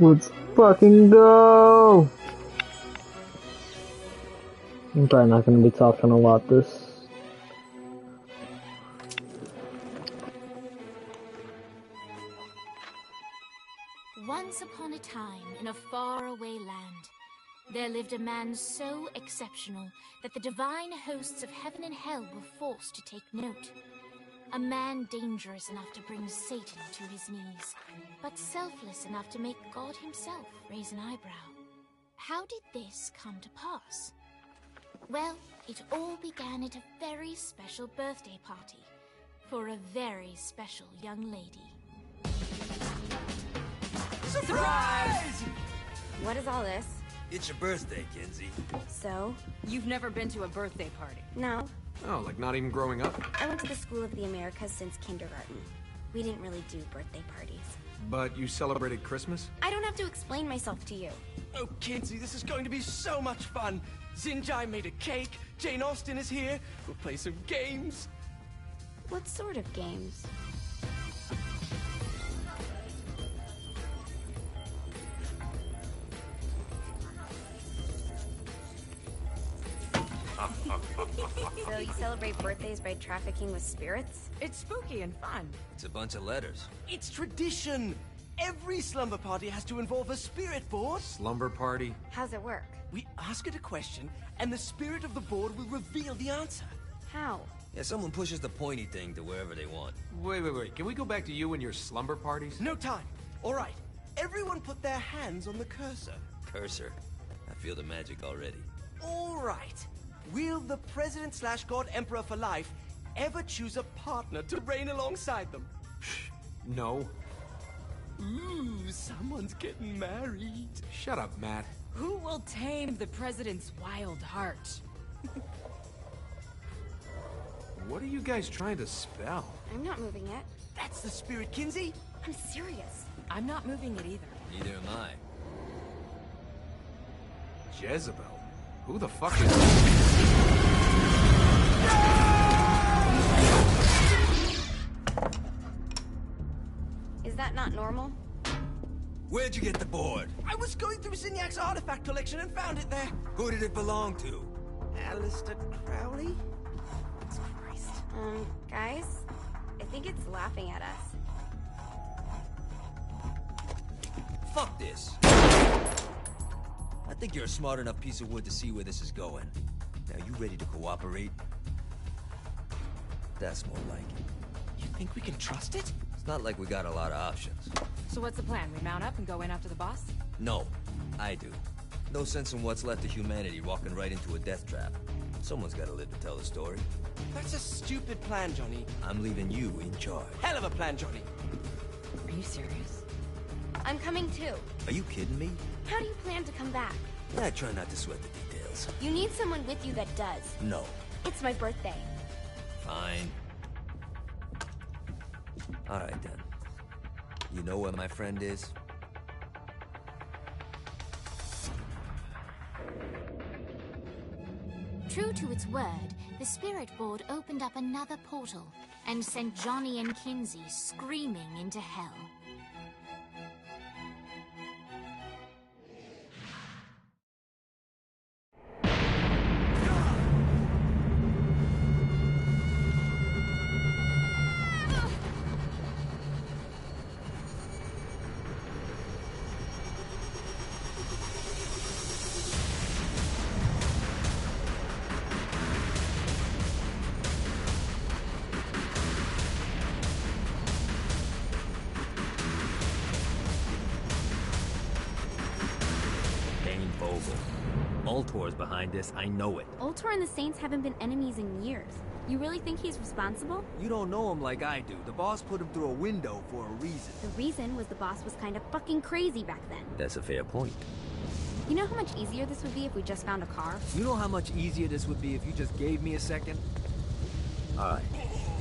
Let's fucking go! I'm probably not gonna be talking a lot this. Once upon a time, in a faraway land, there lived a man so exceptional that the divine hosts of heaven and hell were forced to take note. A man dangerous enough to bring Satan to his knees, but selfless enough to make God himself raise an eyebrow. How did this come to pass? Well, it all began at a very special birthday party for a very special young lady. Surprise! What is all this? It's your birthday, Kinsey. So? You've never been to a birthday party? No. Oh, like not even growing up? I went to the School of the Americas since kindergarten. We didn't really do birthday parties. But you celebrated Christmas? I don't have to explain myself to you. Oh, Kinsey, this is going to be so much fun. Zinjai made a cake, Jane Austen is here, we'll play some games. What sort of games? So you celebrate birthdays by trafficking with spirits? It's spooky and fun. It's a bunch of letters. It's tradition. Every slumber party has to involve a spirit board. Slumber party? How's it work? We ask it a question, and the spirit of the board will reveal the answer. How? Yeah, someone pushes the pointy thing to wherever they want. Wait. Can we go back to you and your slumber parties? No time. All right. Everyone put their hands on the cursor. Cursor. I feel the magic already. All right. Will the President/God Emperor for life ever choose a partner to reign alongside them? No. Ooh, someone's getting married. Shut up, Matt. Who will tame the president's wild heart? What are you guys trying to spell? I'm not moving it. That's the spirit, Kinsey. I'm serious. I'm not moving it either. Neither am I. Jezebel? Who the fuck is... Is that not normal? Where'd you get the board? I was going through Zignac's artifact collection and found it there. Who did it belong to? Aleister Crowley? Christ. Guys? I think it's laughing at us. Fuck this. I think you're a smart enough piece of wood to see where this is going. Now, you ready to cooperate? That's more like it. You think we can trust it? It's not like we got a lot of options. So what's the plan? We mount up and go in after the boss? No, I do. No sense in what's left of humanity walking right into a death trap. Someone's gotta live to tell the story. That's a stupid plan, Johnny. I'm leaving you in charge. Hell of a plan, Johnny. Are you serious? I'm coming too. Are you kidding me? How do you plan to come back? I try not to sweat the details. You need someone with you that does. No. It's my birthday. Fine. Alright then. You know where my friend is? True to its word, the spirit board opened up another portal and sent Johnny and Kinsey screaming into hell. Ultor's behind this, I know it. Ultor and the Saints haven't been enemies in years. You really think he's responsible? You don't know him like I do. The boss put him through a window for a reason. The reason was the boss was kind of fucking crazy back then. That's a fair point. You know how much easier this would be if we just found a car? You know how much easier this would be if you just gave me a second? Alright.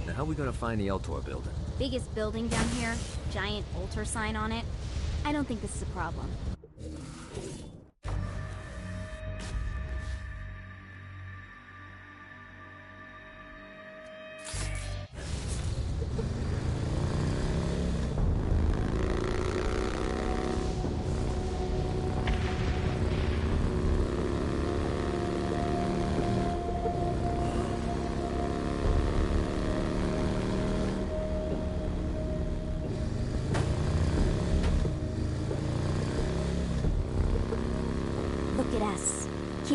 Now how are we gonna find the Ultor building? Biggest building down here, giant Ultor sign on it. I don't think this is a problem.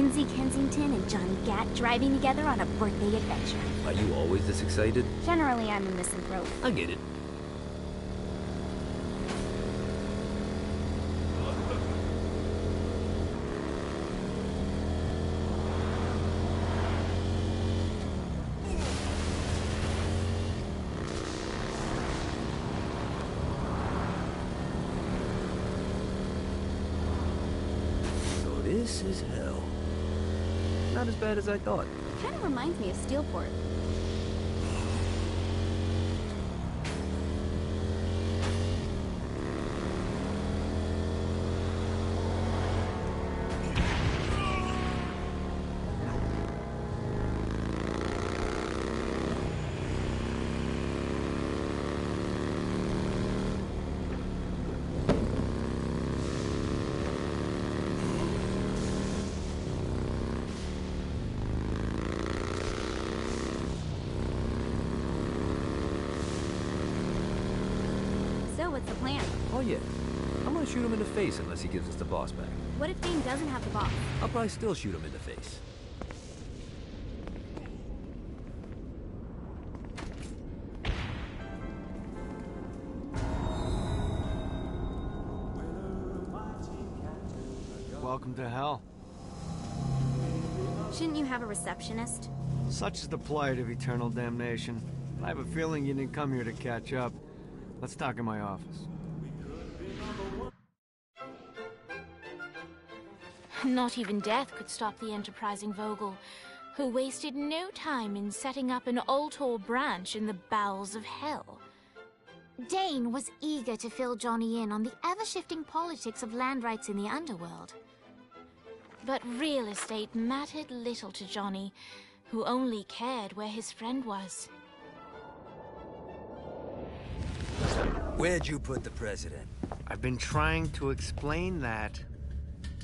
Lindsay Kensington and Johnny Gat driving together on a birthday adventure. Are you always this excited? Generally, I'm a misanthrope. I get it. So this is hell. Not as bad as I thought. Kind of reminds me of Steelport. So what's the plan? Oh yeah. I'm gonna shoot him in the face unless he gives us the boss back. What if Dane doesn't have the boss? I'll probably still shoot him in the face. Welcome to hell. Shouldn't you have a receptionist? Such is the plight of eternal damnation. I have a feeling you didn't come here to catch up. Let's talk in my office. Not even death could stop the enterprising Vogel, who wasted no time in setting up an Ultor branch in the bowels of hell. Dane was eager to fill Johnny in on the ever-shifting politics of land rights in the underworld. But real estate mattered little to Johnny, who only cared where his friend was. Where'd you put the president? I've been trying to explain that.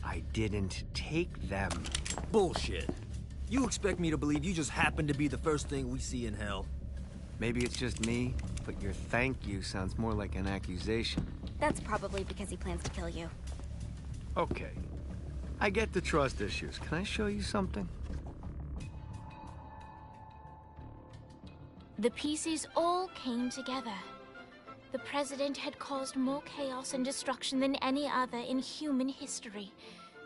I didn't take them. Bullshit. You expect me to believe you just happened to be the first thing we see in hell? Maybe it's just me, but your thank you sounds more like an accusation. That's probably because he plans to kill you. Okay. I get the trust issues. Can I show you something? The pieces all came together. The president had caused more chaos and destruction than any other in human history.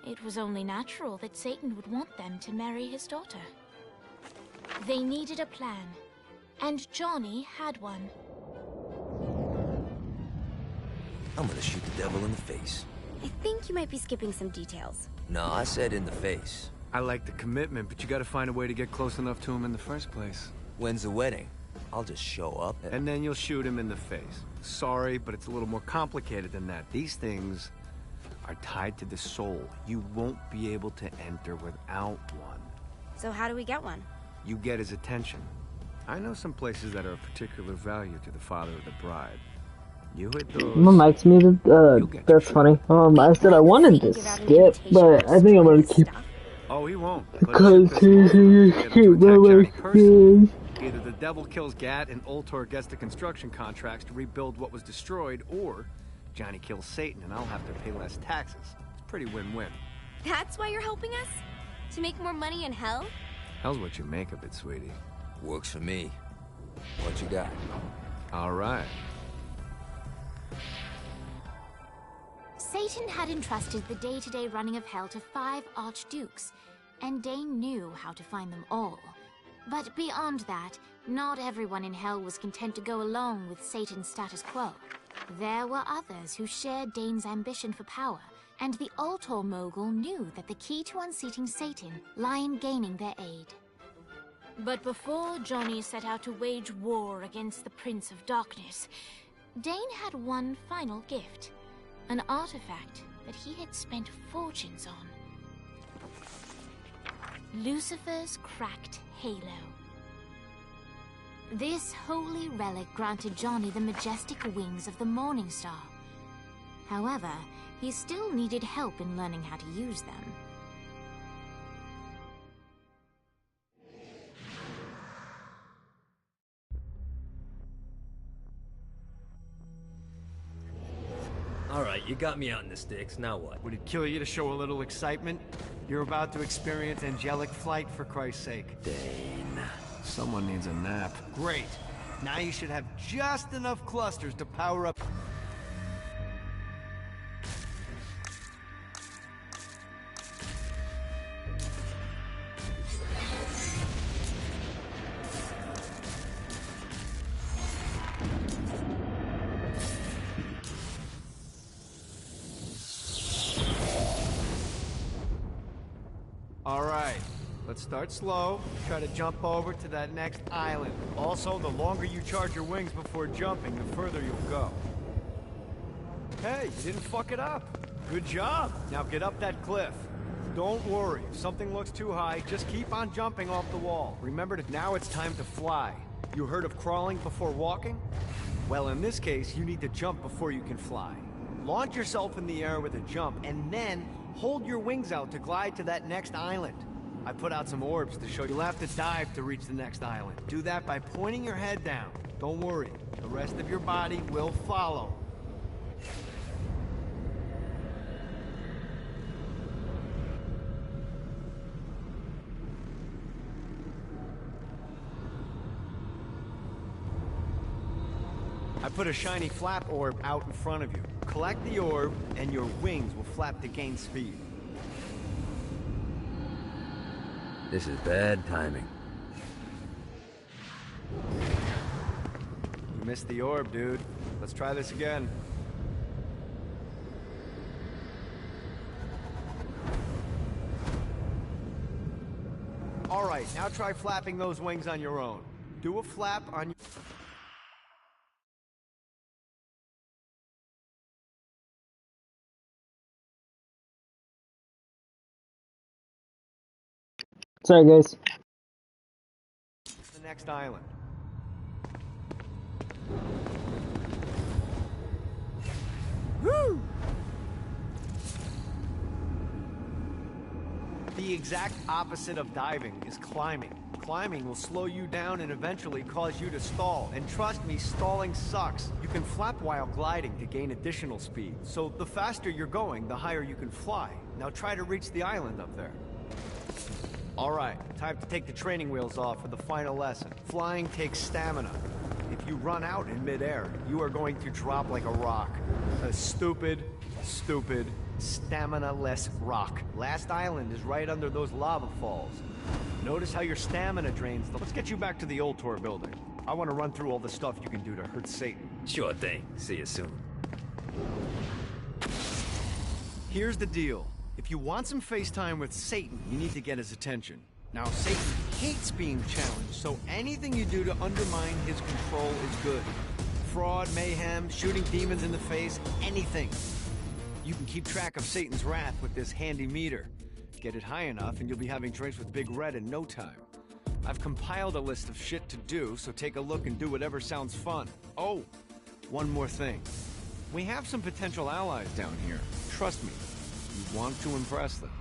It was only natural that Satan would want them to marry his daughter. They needed a plan, and Johnny had one. I'm gonna shoot the devil in the face. I think you might be skipping some details. No, I said in the face. I like the commitment, but you gotta find a way to get close enough to him in the first place. When's the wedding? I'll just show up And then you'll shoot him in the face. Sorry, but it's a little more complicated than that. These things are tied to the soul. You won't be able to enter without one. So how do we get one? You get his attention. I know some places that are of particular value to the father of the bride. You hit those. My mic's muted. That's funny. I said I wanted to skip, but I think I'm gonna keep. Oh, he won't. Because he's keep my mic. Either the devil kills Gat and Ultor gets the construction contracts to rebuild what was destroyed, or Johnny kills Satan and I'll have to pay less taxes. It's pretty win-win. That's why you're helping us? To make more money in hell? Hell's what you make of it, sweetie. Works for me. What you got? All right. Satan had entrusted the day-to-day running of hell to 5 archdukes, and Dane knew how to find them all. But beyond that, not everyone in hell was content to go along with Satan's status quo. There were others who shared Dane's ambition for power, and the Ultor mogul knew that the key to unseating Satan lay in gaining their aid. But before Johnny set out to wage war against the Prince of Darkness, Dane had one final gift, an artifact that he had spent fortunes on. Lucifer's cracked halo. This holy relic granted Johnny the majestic wings of the Morning Star. However, he still needed help in learning how to use them. Alright, you got me out in the sticks, now what? Would it kill you to show a little excitement? You're about to experience angelic flight, for Christ's sake. Dane. Someone needs a nap. Great. Now you should have just enough clusters to power up. All right, let's start slow. Try to jump over to that next island. Also, the longer you charge your wings before jumping, the further you'll go. Hey, you didn't fuck it up. Good job. Now get up that cliff. Don't worry, if something looks too high, just keep on jumping off the wall. Remember that now it's time to fly. You heard of crawling before walking? Well, in this case, you need to jump before you can fly. Launch yourself in the air with a jump, and then hold your wings out to glide to that next island. I put out some orbs to show you'll have to dive to reach the next island. Do that by pointing your head down. Don't worry, the rest of your body will follow. I put a shiny flap orb out in front of you. Collect the orb, and your wings will flap to gain speed. This is bad timing. You missed the orb, dude. Let's try this again. All right, now try flapping those wings on your own. Do a flap on your... Sorry, guys. the next island. Woo! The exact opposite of diving is climbing. Climbing will slow you down and eventually cause you to stall. And trust me, stalling sucks. You can flap while gliding to gain additional speed. So the faster you're going, the higher you can fly. Now try to reach the island up there. All right, time to take the training wheels off for the final lesson. Flying takes stamina. If you run out in midair, you are going to drop like a rock. A stupid, stamina-less rock. Last island is right under those lava falls. Notice how your stamina drains. Let's get you back to the old tour building. I want to run through all the stuff you can do to hurt Satan. Sure thing. See you soon. Here's the deal. If you want some FaceTime with Satan, you need to get his attention. Now, Satan hates being challenged, so anything you do to undermine his control is good. Fraud, mayhem, shooting demons in the face, anything. You can keep track of Satan's wrath with this handy meter. Get it high enough and you'll be having drinks with Big Red in no time. I've compiled a list of shit to do, so take a look and do whatever sounds fun. Oh, one more thing. We have some potential allies down here. Trust me, you want to impress them.